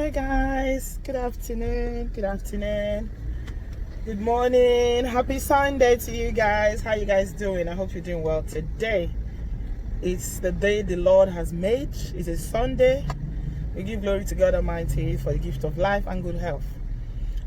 Hi guys, good afternoon, good morning, happy Sunday to you guys. How you guys doing? I hope you're doing well today. It's the day the Lord has made. It's a Sunday. We give glory to God Almighty for the gift of life and good health.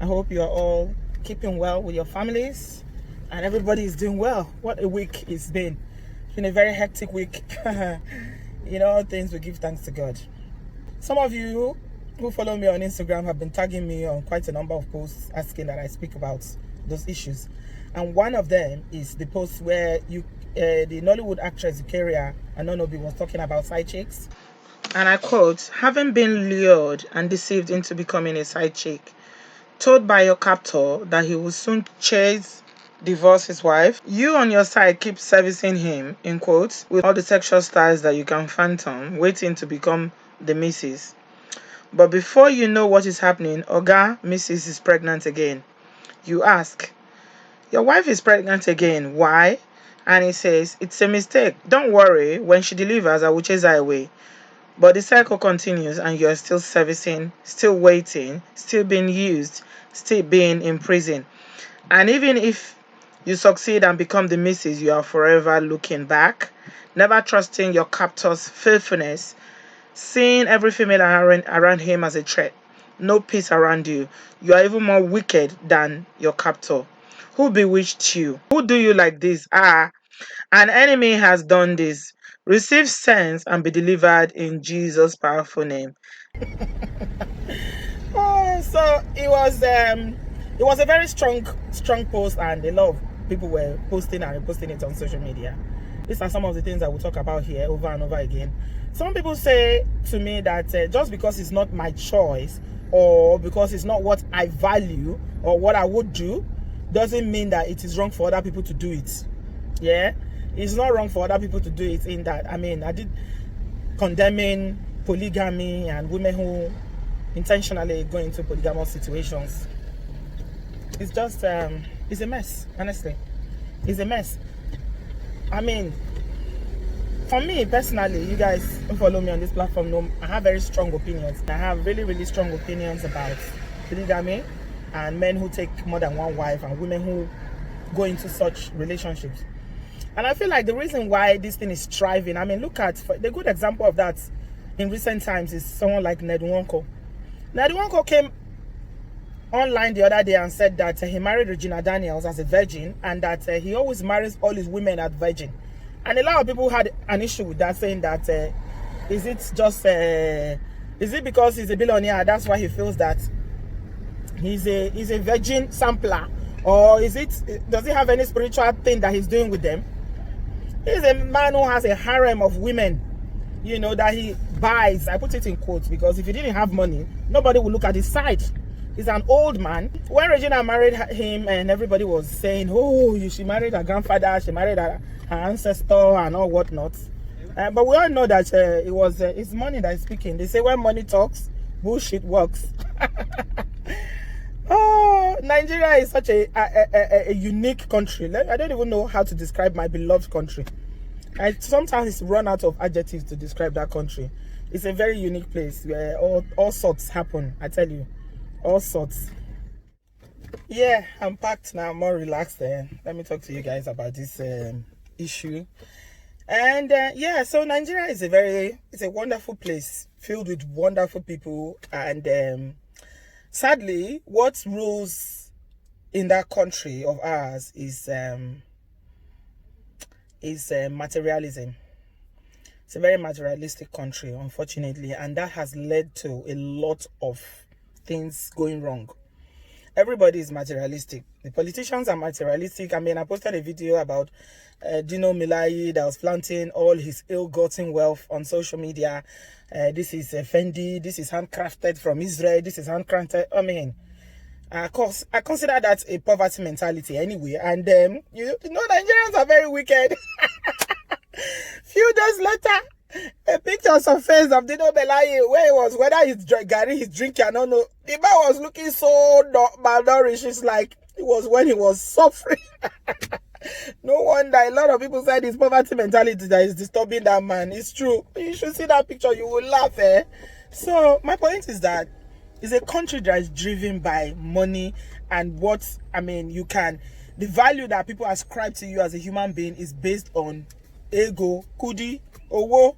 I hope you are all keeping well with your families and everybody is doing well. What a week it's been. It's been a very hectic week. In all things we give thanks to God. Some of you who follow me on Instagram have been tagging me on quite a number of posts asking that I speak about those issues. And one of them is the post where the Nollywood actress Eukaria Anonobi was talking about side chicks. And I quote, "Having been lured and deceived into becoming a side chick, told by your captor that he will soon divorce his wife, you on your side keep servicing him, in quotes, with all the sexual styles that you can phantom, waiting to become the missus. But before you know what is happening, Oga, Mrs. is pregnant again. You ask, your wife is pregnant again, why? And he says, it's a mistake. Don't worry, when she delivers, I will chase her away. But the cycle continues and you're still servicing, still waiting, still being used, still being in prison. And even if you succeed and become the missus, you are forever looking back, never trusting your captor's faithfulness, seeing every female around him as a threat. No peace around you. You are even more wicked than your captor. Who bewitched you? Who do you like this? An enemy has done this. Receive sense and be delivered in Jesus' powerful name." So it was a very strong post, and a lot of people were posting and reposting it on social media. These are some of the things that we'll talk about here over and over again. Some people say to me that just because it's not my choice or because it's not what I value or what I would do doesn't mean that it is wrong for other people to do it. Yeah, it's not wrong for other people to do it. In that, I mean, I did condemning polygamy and women who intentionally go into polygamous situations. It's just it's a mess. Honestly, it's a mess. I mean, for me personally, you guys who follow me on this platform know I have very strong opinions. I have really strong opinions about polygamy and men who take more than one wife and women who go into such relationships. And I feel like the reason why this thing is thriving, I mean, look at the good example of that in recent times is someone like Nwoko. Nwoko came online the other day and said that he married Regina as a virgin and that he always marries all his women as virgin. And a lot of people had an issue with that, saying that is it because he's a billionaire that's why he feels that he's a virgin sampler, or does he have any spiritual thing that he's doing with them? He's a man who has a harem of women, you know, that he buys. I put it in quotes because if he didn't have money, nobody would look at his side. He's an old man. When Regina married him and everybody was saying, oh, she married her grandfather, she married her ancestor and all whatnot. But we all know that it's money that is speaking. They say when money talks, bullshit works. Oh, Nigeria is such a unique country. I don't even know how to describe my beloved country. I sometimes run out of adjectives to describe that country. It's a very unique place where all sorts happen, I tell you. All sorts. Yeah, I'm packed now, more relaxed. Let me talk to you guys about this issue. And yeah, so Nigeria is it's a wonderful place filled with wonderful people. And sadly, what rules in that country of ours is materialism. It's a very materialistic country, unfortunately, and that has led to a lot of things going wrong. Everybody is materialistic. The politicians are materialistic. I mean, I posted a video about Dino Milai that was flaunting all his ill-gotten wealth on social media. This is Fendi. This is handcrafted from Israel. This is handcrafted. I mean, of course, I consider that a poverty mentality anyway. And you know, Nigerians are very wicked. Few days later, a picture surfaced of Dino Milai where he was, whether he's drinking, I don't know. The man was looking so malnourished. It's like it was when he was suffering. No wonder a lot of people said it's poverty mentality that is disturbing that man. It's true. You should see that picture. You will laugh. So my point is that It's a country that is driven by money and what, I mean, you can, the value that people ascribe to you as a human being is based on ego, kudi, owo.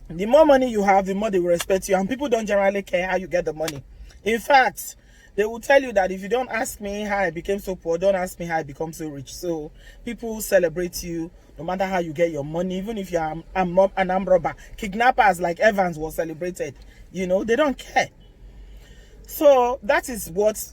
The more money you have, the more they will respect you, and people don't generally care how you get the money. In fact, they will tell you that if you don't ask me how I became so poor, don't ask me how I become so rich. So people celebrate you no matter how you get your money, even if you're an armed robber. Kidnappers like Evans was celebrated. You know, they don't care. So that is what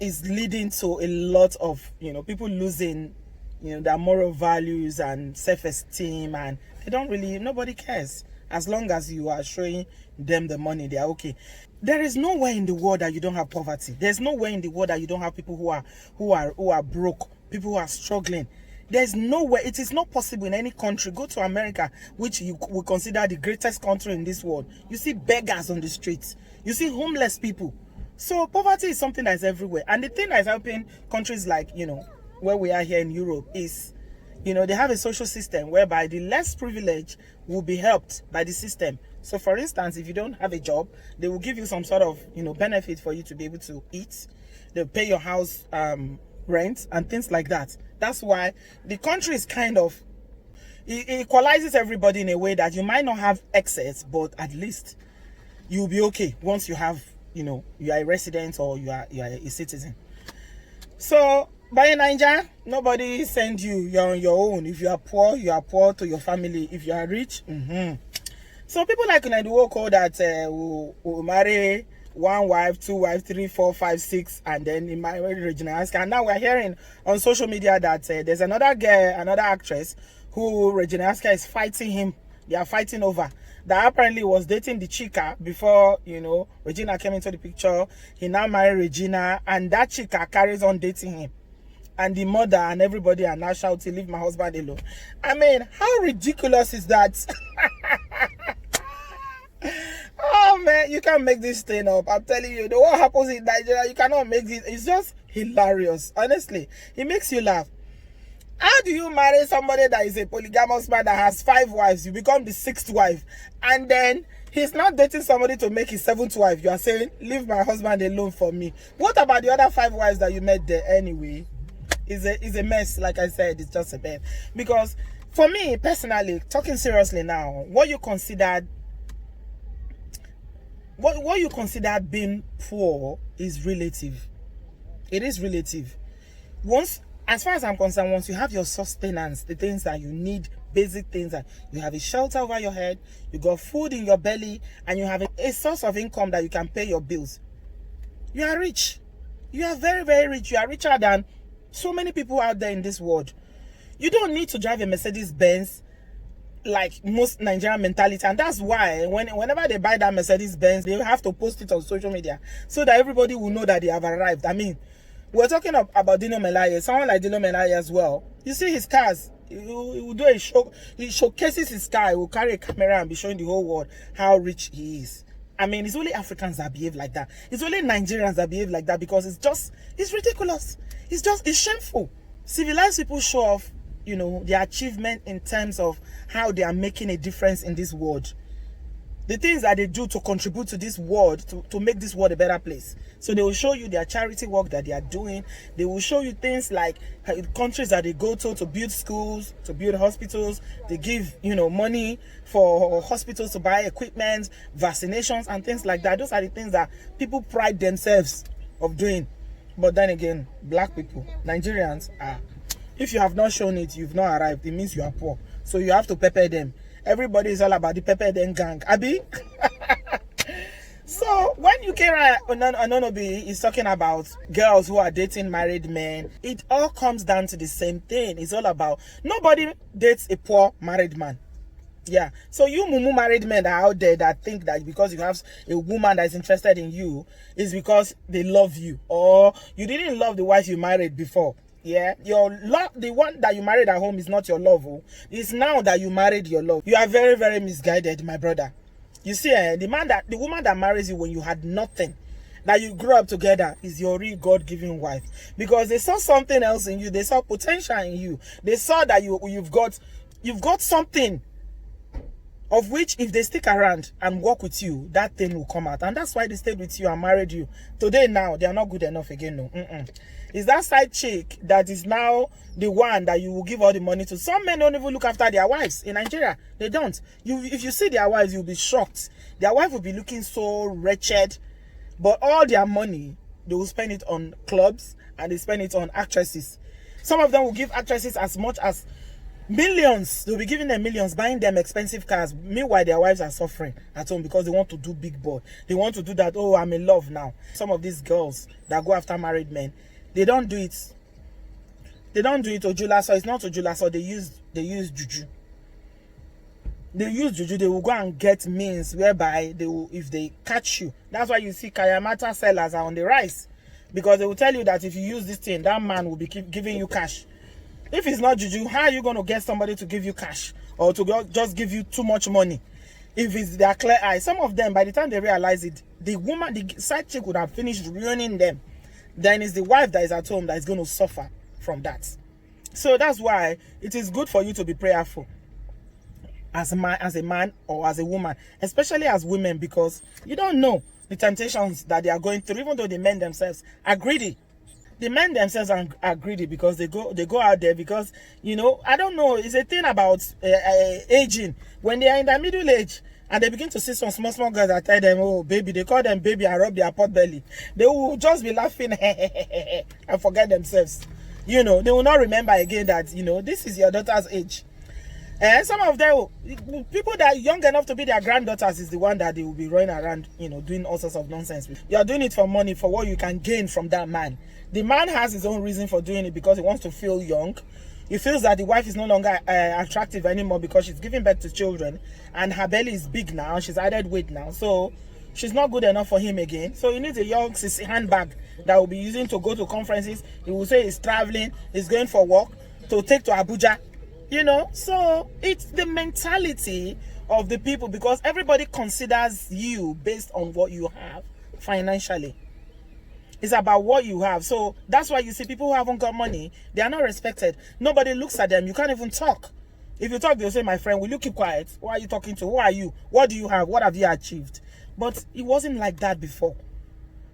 is leading to a lot of, you know, people losing, you know, their moral values and self-esteem, and they don't really, nobody cares. As long as you are showing them the money, they are okay. There is nowhere in the world that you don't have poverty. There's nowhere in the world that you don't have people who are broke, people who are struggling. There's nowhere. It is not possible in any country. Go to America, which you would consider the greatest country in this world. You see beggars on the streets. You see homeless people. So poverty is something that is everywhere. And the thing that is helping countries like, you know, where we are here in Europe is, you know, they have a social system whereby the less privileged will be helped by the system. So for instance, if you don't have a job, they will give you some sort of, you know, benefit for you to be able to eat. They'll pay your house rent and things like that. That's why the country is kind of, it equalizes everybody in a way that you might not have excess, but at least you'll be okay once you have, you know, you are a resident or you are a citizen. So by Nigeria, nobody send you. You're on your own. If you are poor to your family. If you are rich, So people like Nwoko that will marry one wife, two wives, 3, 4, 5, 6, and then in my Regina. And now we're hearing on social media that there's another girl, another actress, who Regina is fighting him. They are fighting over. That apparently was dating the chica before, you know, Regina came into the picture. He now married Regina, and that chica carries on dating him. And the mother and everybody are now shouting, "Leave my husband alone." I mean, how ridiculous is that? Oh man, you can't make this thing up. I'm telling you, what happens in Nigeria, you cannot make it. It's just hilarious. Honestly, it makes you laugh. How do you marry somebody that is a polygamous man that has 5 wives? You become the 6th wife, and then he's not dating somebody to make his 7th wife. You are saying, "Leave my husband alone for me." What about the other 5 wives that you met there anyway? Is a mess. Like I said, it's just a mess. Because for me personally, talking seriously now, what you consider being poor is relative. It is relative. Once, as far as I'm concerned, once you have your sustenance, the things that you need, basic things, that you have a shelter over your head, you got food in your belly, and you have a source of income that you can pay your bills, you are rich. You are very, very rich. You are richer than so many people out there in this world. You don't need to drive a Mercedes Benz like most Nigerian mentality, and that's why whenever they buy that Mercedes Benz, they have to post it on social media so that everybody will know that they have arrived. I mean, we're talking about Dino Melaye, someone like Dino Melaye as well. You see his cars, he will do a show, he showcases his car, he will carry a camera and be showing the whole world how rich he is. I mean, it's only Africans that behave like that. It's only Nigerians that behave like that, because it's ridiculous. It's shameful. Civilized people show off, you know, their achievement in terms of how they are making a difference in this world. The things that they do to contribute to this world, to make this world a better place. So they will show you their charity work that they are doing. They will show you things like countries that they go to build schools, to build hospitals. They give, you know, money for hospitals to buy equipment, vaccinations, and things like that. Those are the things that people pride themselves of doing. But then again, black people, Nigerians, if you have not shown it, you've not arrived. It means you are poor. So you have to pepper them. Everybody is all about the pepper them gang. Abi? So when Yukira Ononobi is talking about girls who are dating married men, it all comes down to the same thing. It's all about, nobody dates a poor married man. Yeah. So you mumu married men that are out there that think that because you have a woman that is interested in you, is because they love you, or you didn't love the wife you married before. Yeah, your love, the one that you married at home, is not your love. Oh. It's now that you married your love. You are very, very misguided, my brother. You see, the woman that marries you when you had nothing, that you grew up together, is your real God-given wife, because they saw something else in you. They saw potential in you. They saw that you've got something. of which if they stick around and work with you, that thing will come out. And that's why they stayed with you and married you. Today now, they are not good enough again. No. It's that side chick that is now the one that you will give all the money to. Some men don't even look after their wives in Nigeria. They don't. If you see their wives, you'll be shocked. Their wife will be looking so wretched, but all their money, they will spend it on clubs and they spend it on actresses. Some of them will give actresses as much as millions. They'll be giving them millions, buying them expensive cars. Meanwhile, their wives are suffering at home because they want to do big boy. They want to do that. Oh, I'm in love now. Some of these girls that go after married men, they don't do it. They don't do it ojula. So it's not ojula. So they use juju. They use juju. They will go and get means whereby they will, if they catch you. That's why you see kayamata sellers are on the rise, because they will tell you that if you use this thing, that man will be giving you cash. If it's not juju, how are you going to get somebody to give you cash or to just give you too much money? If it's their clear eye, some of them, by the time they realize it, the side chick would have finished ruining them. Then it's the wife that is at home that is going to suffer from that. So that's why it is good for you to be prayerful as a man or as a woman, especially as women, because you don't know the temptations that they are going through, even though the men themselves are greedy. The men themselves are greedy because they go out there because, you know, I don't know, it's a thing about aging. When they are in their middle age and they begin to see some small girls that tell them, oh baby, they call them baby and rub their pot belly, they will just be laughing and forget themselves. You know, they will not remember again that, you know, this is your daughter's age. And some of them, people that are young enough to be their granddaughters, is the one that they will be running around, you know, doing all sorts of nonsense with. You're doing it for money, for what you can gain from that man. The man has his own reason for doing it, because he wants to feel young. He feels that the wife is no longer attractive anymore because she's giving birth to children and her belly is big now. She's added weight now. So she's not good enough for him again. So he needs a young sissy handbag that will be using to go to conferences. He will say he's traveling, he's going for work, to take to Abuja. You know, so it's the mentality of the people, because everybody considers you based on what you have financially. It's about what you have. So that's why you see people who haven't got money, they are not respected. Nobody looks at them. You can't even talk. If you talk, they'll say, my friend, will you keep quiet? Who are you talking to? Who are you? What do you have? What have you achieved? But it wasn't like that before.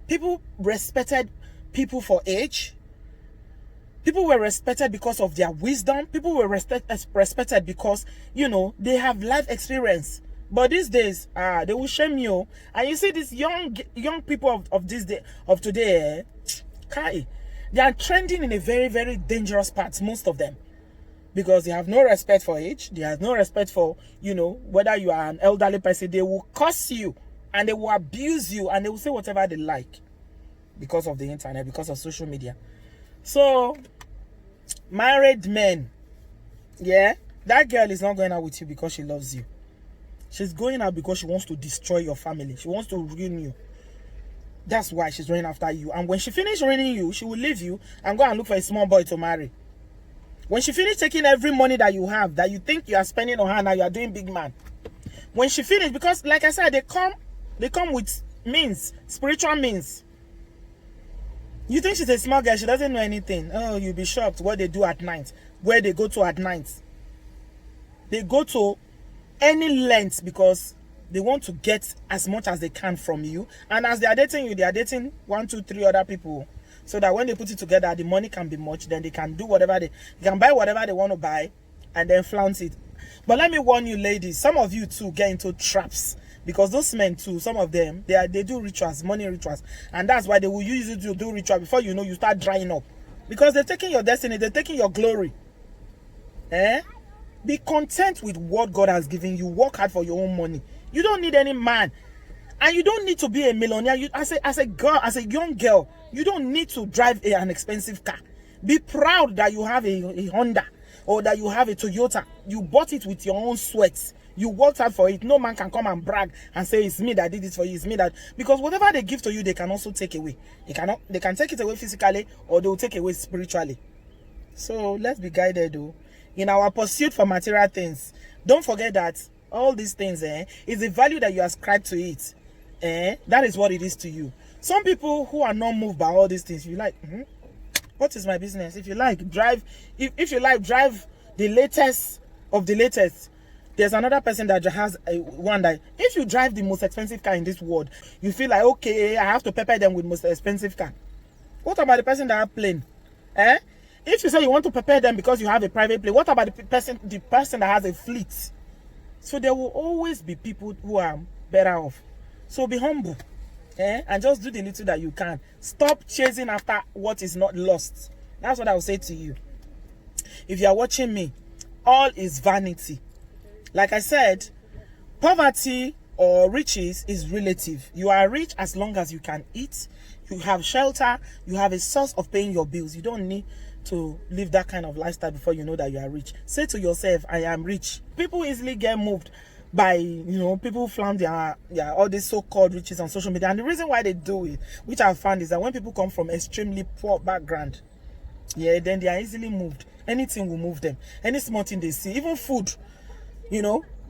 People respected people for age. People were respected because of their wisdom. People were respected because, you know, they have life experience. But these days, they will shame you. And you see these young people of this day, of today, they are trending in a very, very dangerous path, most of them. Because they have no respect for age. They have no respect for, you know, whether you are an elderly person. They will curse you and they will abuse you and they will say whatever they like because of the internet, because of social media. So, married men, yeah, that girl is not going out with you because she loves you. She's going out because she wants to destroy your family. She wants to ruin you. That's why she's running after you. And when she finishes ruining you, she will leave you and go and look for a small boy to marry. When she finishes taking every money that you have, that you think you are spending on her, now you are doing big man. When she finishes, because like I said, they come with means, spiritual means. You think she's a small girl, she doesn't know anything. Oh, you'll be shocked what they do at night, where they go to at night. They go to any length because they want to get as much as they can from you. And as they are dating you, they are dating 1, 2, 3 other people. So that when they put it together, the money can be much. Then they can do whatever they can buy whatever they want to buy and then flounce it. But let me warn you, ladies, some of you too get into traps. Because those men too, some of them, they do rituals, money rituals. And that's why they will use you to do ritual. Before you know, you start drying up. Because they're taking your destiny, they're taking your glory. Be content with what God has given you. Work hard for your own money. You don't need any man. And you don't need to be a millionaire. As a girl, as a young girl, you don't need to drive an expensive car. Be proud that you have a Honda or that you have a Toyota. You bought it with your own sweat. You worked hard for it. No man can come and brag and say it's me that did this for you. It's me that, because whatever they give to you, they can also take away. They can take it away physically, or they will take away spiritually. So let's be guided though. In our pursuit for material things, don't forget that all these things is the value that you ascribe to it. That is what it is to you. Some people who are not moved by all these things, you like, what is my business? If you like, drive. If you like, drive the latest of the latest. There's another person that has one that if you drive the most expensive car in this world, you feel like, okay, I have to pepper them with most expensive car. What about the person that have plane? If you say you want to prepare them because you have a private plane, what about the person that has a fleet? So there will always be people who are better off. So be humble, and just do the little that you can. Stop chasing after what is not lost. That's what I will say to you. If you are watching me, all is vanity. Like I said, poverty or riches is relative. You are rich as long as you can eat, you have shelter, you have a source of paying your bills. You don't need to live that kind of lifestyle before you know that you are rich. Say to yourself, I am rich. People easily get moved by, people flaunt their all these so-called riches on social media. And the reason why they do it, which I've found, is that when people come from extremely poor background, then they are easily moved. Anything will move them. Any small thing they see, even food,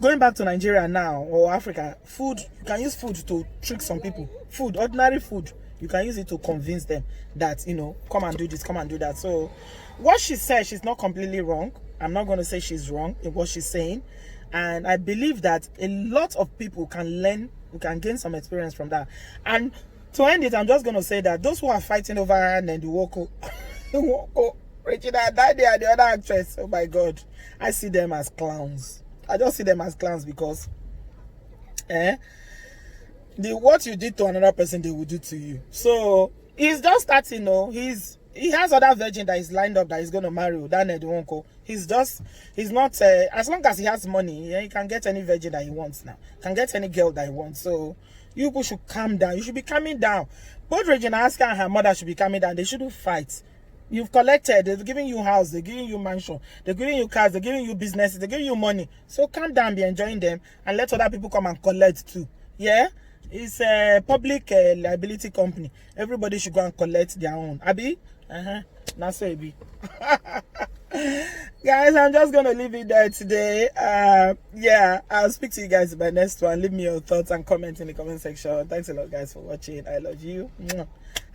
going back to Nigeria now or Africa, food, you can use food to trick some people. Food, ordinary food, you can use it to convince them that, come and do this, come and do that. So what she said, she's not completely wrong. I'm not going to say she's wrong in what she's saying. And I believe that a lot of people can learn, we can gain some experience from that. And to end it, I'm just going to say that those who are fighting over her and Nwoko, Regina, that they are the other actress. Oh my God. I see them as clowns. I just see them as clowns because what you did to another person, they will do to you. So he's just starting, he has other virgin that is lined up that he's going to marry, that Nwoko. He's not, as long as he has money, he can get any virgin that he wants now. Can get any girl that he wants. So you people should calm down. You should be calming down. Both Regina and her mother should be calming down. They shouldn't fight. You've collected, they're giving you house, they're giving you mansion, they're giving you cars, they're giving you businesses, they're giving you money. So calm down, be enjoying them, and let other people come and collect too. Yeah? It's a public liability company. Everybody should go and collect their own. Abi? Now so it be. Guys, I'm just going to leave it there today. I'll speak to you guys in my next one. Leave me your thoughts and comments in the comment section. Thanks a lot, guys, for watching. I love you.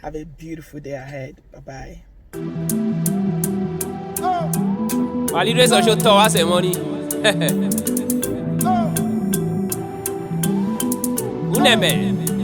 Have a beautiful day ahead. Bye-bye. Validate social tower ceremony. Uneme.